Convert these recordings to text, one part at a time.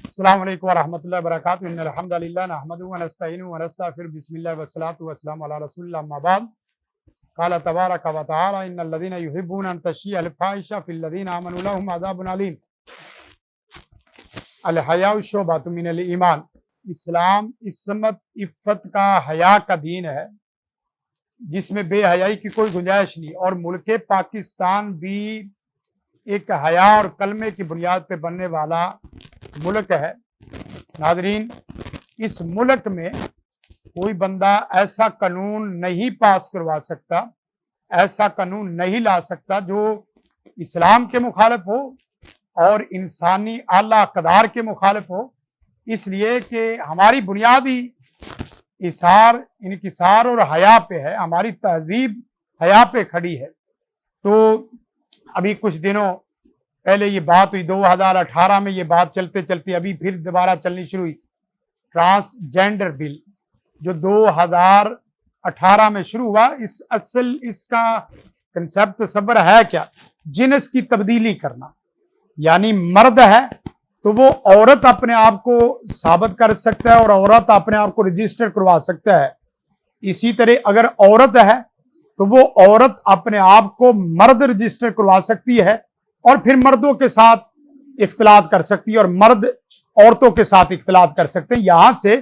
السلام علیکم ورحمۃ اللہ وبرکاتہ ان الحمد للہ نحمدہ ونستعینہ ونستغفرہ بسم اللہ والصلاۃ والسلام علی رسول اللہ اما بعد قال تبارک و تعالی ان الذین یحبون ان تشیع الفاحشۃ فی الذین آمنوا لهم عذاب علیم۔ الحیاء شعبۃ من الایمان، اسلام عصمت عفت کا حیا کا دین ہے جس میں بے حیائی کی کوئی گنجائش نہیں، اور ملک پاکستان بھی ایک حیا اور کلمے کی بنیاد پہ بننے والا ملک ہے۔ ناظرین، اس ملک میں کوئی بندہ ایسا قانون نہیں پاس کروا سکتا، ایسا قانون نہیں لا سکتا جو اسلام کے مخالف ہو اور انسانی اعلیٰ اقدار کے مخالف ہو، اس لیے کہ ہماری بنیادی انکسار اور حیا پہ ہے، ہماری تہذیب حیا پہ کھڑی ہے۔ تو ابھی کچھ دنوں پہلے یہ بات ہوئی، 2018 میں یہ بات چلتے چلتے ابھی پھر دوبارہ چلنی شروع ہوئی، ٹرانسجینڈر بل جو 2018 میں شروع ہوا۔ اس کا کنسیپٹ تصور ہے کیا؟ جنس کی تبدیلی کرنا، یعنی مرد ہے تو وہ عورت اپنے آپ کو ثابت کر سکتا ہے اور عورت اپنے آپ کو رجسٹر کروا سکتا ہے۔ اسی طرح اگر عورت ہے تو وہ عورت اپنے آپ کو مرد رجسٹر کروا سکتی ہے اور پھر مردوں کے ساتھ اختلاط کر سکتی ہے، اور مرد عورتوں کے ساتھ اختلاط کر سکتے ہیں۔ یہاں سے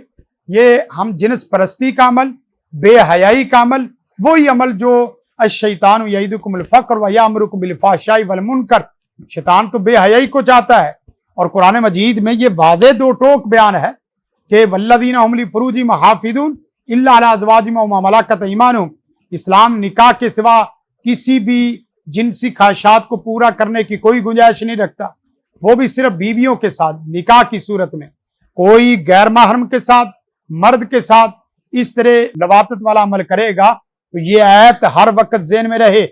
یہ ہم جنس پرستی کا عمل، بے حیائی کا عمل، وہی عمل جو الشیطان یعدکم الفقر ویامرکم بالفحشاء والمنکر، شیطان تو بے حیائی کو چاہتا ہے، اور قرآن مجید میں یہ واضح دو ٹوک بیان ہے کہ والذین هم لفروجہم حافظون الا علی ازواجہم وما ملکت ایمانہم۔ اسلام نکاح کے سوا کسی بھی جنسی خواہشات کو پورا کرنے کی کوئی گنجائش نہیں رکھتا، وہ بھی صرف بیویوں کے ساتھ نکاح کی صورت میں۔ کوئی غیر محرم کے ساتھ، مرد کے ساتھ اس طرح لواطت والا عمل کرے گا تو یہ آیت ہر وقت ذہن میں رہے۔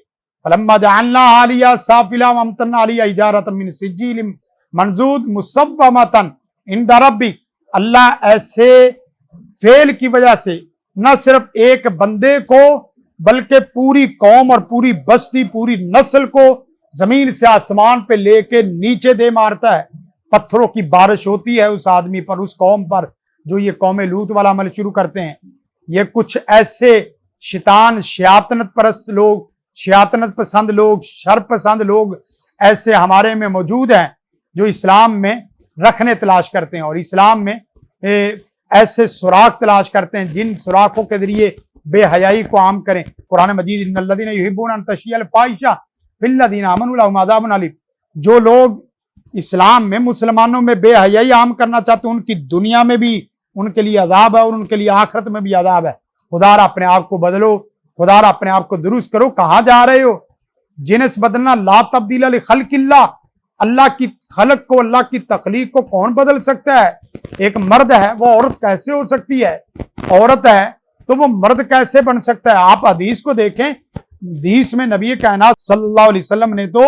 فلما جعلنا عالیہ سافلا وامطرنا علیہ حجارۃ من سجیل منضود مصومۃ عند ربک۔ اللہ ایسے فعل کی وجہ سے نہ صرف ایک بندے کو بلکہ پوری قوم اور پوری بستی، پوری نسل کو زمین سے آسمان پہ لے کے نیچے دے مارتا ہے۔ پتھروں کی بارش ہوتی ہے اس آدمی پر، اس قوم پر جو یہ قوم لوط والا عمل شروع کرتے ہیں۔ یہ کچھ ایسے شیاطنت پرست لوگ، شیاطنت پسند لوگ، شر پسند لوگ ایسے ہمارے میں موجود ہیں جو اسلام میں رکھنے تلاش کرتے ہیں، اور اسلام میں ایسے سوراخ تلاش کرتے ہیں جن سوراخوں کے ذریعے بے حیائی کو عام کریں۔ قرآن مجید ان الذین یحبون ان تشیع الفاحشۃ فی الذین آمنوا لهم عذاب علیم، جو لوگ اسلام میں مسلمانوں میں بے حیائی عام کرنا چاہتے ہیں ان کی دنیا میں بھی ان کے لیے عذاب ہے اور ان کے لیے آخرت میں بھی عذاب ہے۔ خدا را اپنے آپ کو بدلو، خدا را اپنے آپ کو درست کرو۔ کہاں جا رہے ہو؟ جنس بدلنا لا تبدیل لخلق اللہ، اللہ کی خلق کو، اللہ کی تخلیق کو کون بدل سکتا ہے؟ ایک مرد ہے وہ عورت کیسے ہو سکتی ہے؟ عورت ہے تو وہ مرد کیسے بن سکتا ہے؟ آپ حدیث کو دیکھیں، حدیث میں نبی کائنات صلی اللہ علیہ وسلم نے تو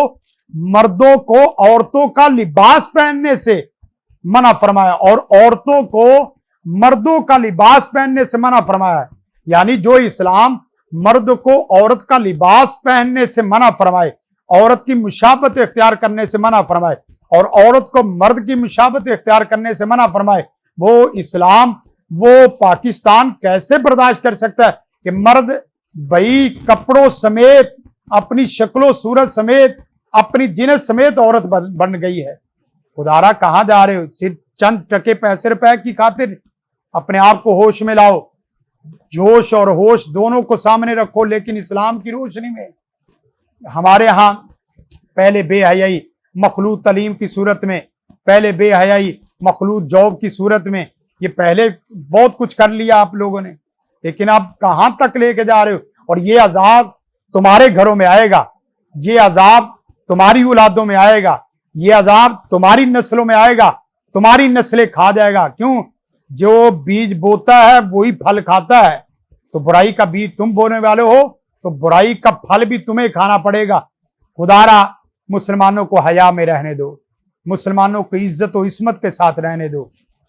مردوں کو عورتوں کا لباس پہننے سے منع فرمایا اور عورتوں کو مردوں کا لباس پہننے سے منع فرمایا۔ یعنی جو اسلام مرد کو عورت کا لباس پہننے سے منع فرمائے، عورت کی مشابہت اختیار کرنے سے منع فرمائے، اور عورت کو مرد کی مشابہت اختیار کرنے سے منع فرمائے، وہ اسلام، وہ پاکستان کیسے برداشت کر سکتا ہے کہ مرد بھائی کپڑوں سمیت، اپنی شکل و صورت سمیت، اپنی جنس سمیت عورت بن گئی ہے؟ خدارا کہاں جا رہے ہو؟ صرف چند ٹکے پیسے روپے کی خاطر اپنے آپ کو ہوش میں لاؤ، جوش اور ہوش دونوں کو سامنے رکھو، لیکن اسلام کی روشنی میں۔ ہمارے ہاں پہلے بے حیائی مخلوط تعلیم کی صورت میں، پہلے بے حیائی مخلوط جاب کی صورت میں، یہ پہلے بہت کچھ کر لیا آپ لوگوں نے، لیکن اب کہاں تک لے کے جا رہے ہو؟ اور یہ عذاب تمہارے گھروں میں آئے گا، یہ عذاب تمہاری اولادوں میں آئے گا، یہ عذاب تمہاری نسلوں میں آئے گا، تمہاری نسلیں کھا جائے گا۔ کیوں؟ جو بیج بوتا ہے وہی پھل کھاتا ہے، تو برائی کا بیج تم بونے والے ہو تو برائی کا پھل بھی تمہیں کھانا پڑے گا۔ خدارا مسلمانوں کو حیا میں رہنے دو، مسلمانوں کو عزت و عصمت کے ساتھ رہنے دو،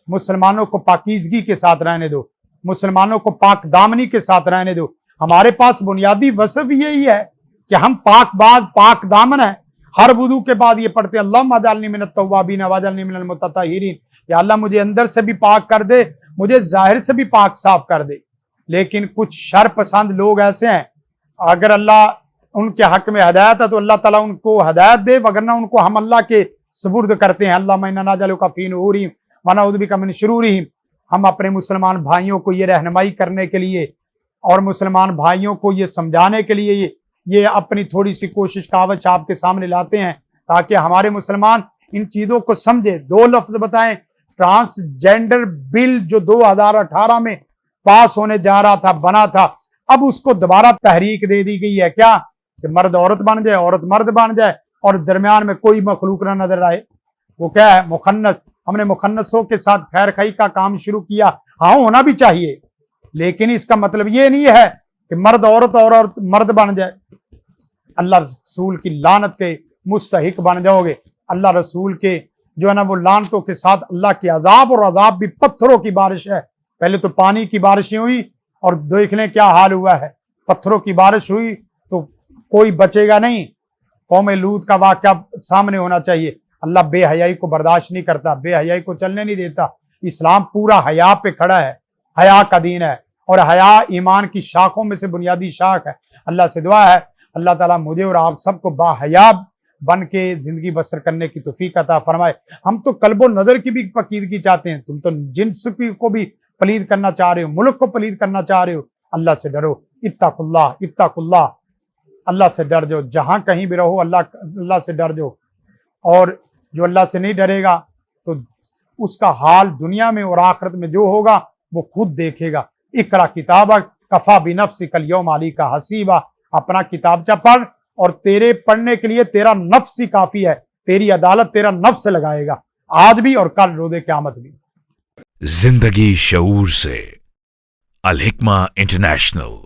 مسلمانوں کو پاکیزگی کے ساتھ رہنے دو، مسلمانوں کو پاک دامنی کے ساتھ رہنے دو۔ ہمارے پاس بنیادی وصف یہی ہے کہ ہم پاک باز، پاک دامن ہیں، ہر وضو کے بعد یہ پڑھتے اللہم اجعلنی من التوابین واجعلنی من المتطہرین، یا اللہ مجھے اندر سے بھی پاک کر دے، مجھے ظاہر سے بھی پاک صاف کر دے۔ لیکن کچھ شر پسند لوگ ایسے ہیں، اگر اللہ ان کے حق میں ہدایت ہے تو اللہ تعالیٰ ان کو ہدایت دے، وگرنہ ان کو ہم اللہ کے سپرد کرتے ہیں۔ اللہم انا نجعلک فی نحورہم ونعوذ بک من شرورہم۔ ہم اپنے مسلمان بھائیوں کو یہ رہنمائی کرنے کے لیے اور مسلمان بھائیوں کو یہ سمجھانے کے لیے یہ اپنی تھوڑی سی کوشش کاوش آپ کے سامنے لاتے ہیں، تاکہ ہمارے مسلمان ان چیزوں کو سمجھے۔ دو لفظ بتائیں، ٹرانسجینڈر بل جو 2018 میں پاس ہونے جا رہا تھا، بنا تھا، اب اس کو دوبارہ تحریک دے دی گئی ہے، کیا کہ مرد عورت بن جائے، عورت مرد بن جائے، اور درمیان میں کوئی مخلوق نہ نظر آئے۔ وہ کیا ہے؟ مخنث۔ ہم نے مخنثوں کے ساتھ خیر خائی کا کام شروع کیا، ہاں ہونا بھی چاہیے، لیکن اس کا مطلب یہ نہیں ہے کہ مرد عورت اور عورت مرد بن جائے۔ اللہ رسول کی لعنت کے مستحق بن جاؤ گے۔ اللہ رسول کے جو ہے نا وہ لعنتوں کے ساتھ اللہ کے عذاب، اور عذاب بھی پتھروں کی بارش ہے۔ پہلے تو پانی کی بارشیں ہوئی اور دیکھ لیں کیا حال ہوا ہے، پتھروں کی بارش ہوئی تو کوئی بچے گا نہیں۔ قوم لوط کا واقعہ سامنے ہونا چاہیے۔ اللہ بے حیائی کو برداشت نہیں کرتا، بے حیائی کو چلنے نہیں دیتا۔ اسلام پورا حیا پہ کھڑا ہے، حیا کا دین ہے، اور حیا ایمان کی شاخوں میں سے بنیادی شاخ ہے۔ اللہ سے دعا ہے اللہ تعالیٰ مجھے اور آپ سب کو با حیا بن کے زندگی بسر کرنے کی توفیق عطا فرمائے۔ ہم تو قلب و نظر کی بھی پاکیزگی چاہتے ہیں، تم تو جنس کو بھی پلید کرنا چاہ رہے ہو، ملک کو پلید کرنا چاہ رہے ہو۔ اللہ سے ڈرو، اتق اللہ، اتق اللہ، اللہ سے ڈر جاؤ، جہاں کہیں بھی رہو اللہ سے ڈر جاؤ۔ اور جو اللہ سے نہیں ڈرے گا تو اس کا حال دنیا میں اور آخرت میں جو ہوگا وہ خود دیکھے گا۔ اقرا کتابک کفا بنفسک الیوم علیک حسیبا، اپنا کتابچہ پڑھ، اور تیرے پڑھنے کے لیے تیرا نفس ہی کافی ہے، تیری عدالت تیرا نفس لگائے گا، آج بھی اور کل روز قیامت بھی۔ زندگی شعور سے، الحکمہ انٹرنیشنل۔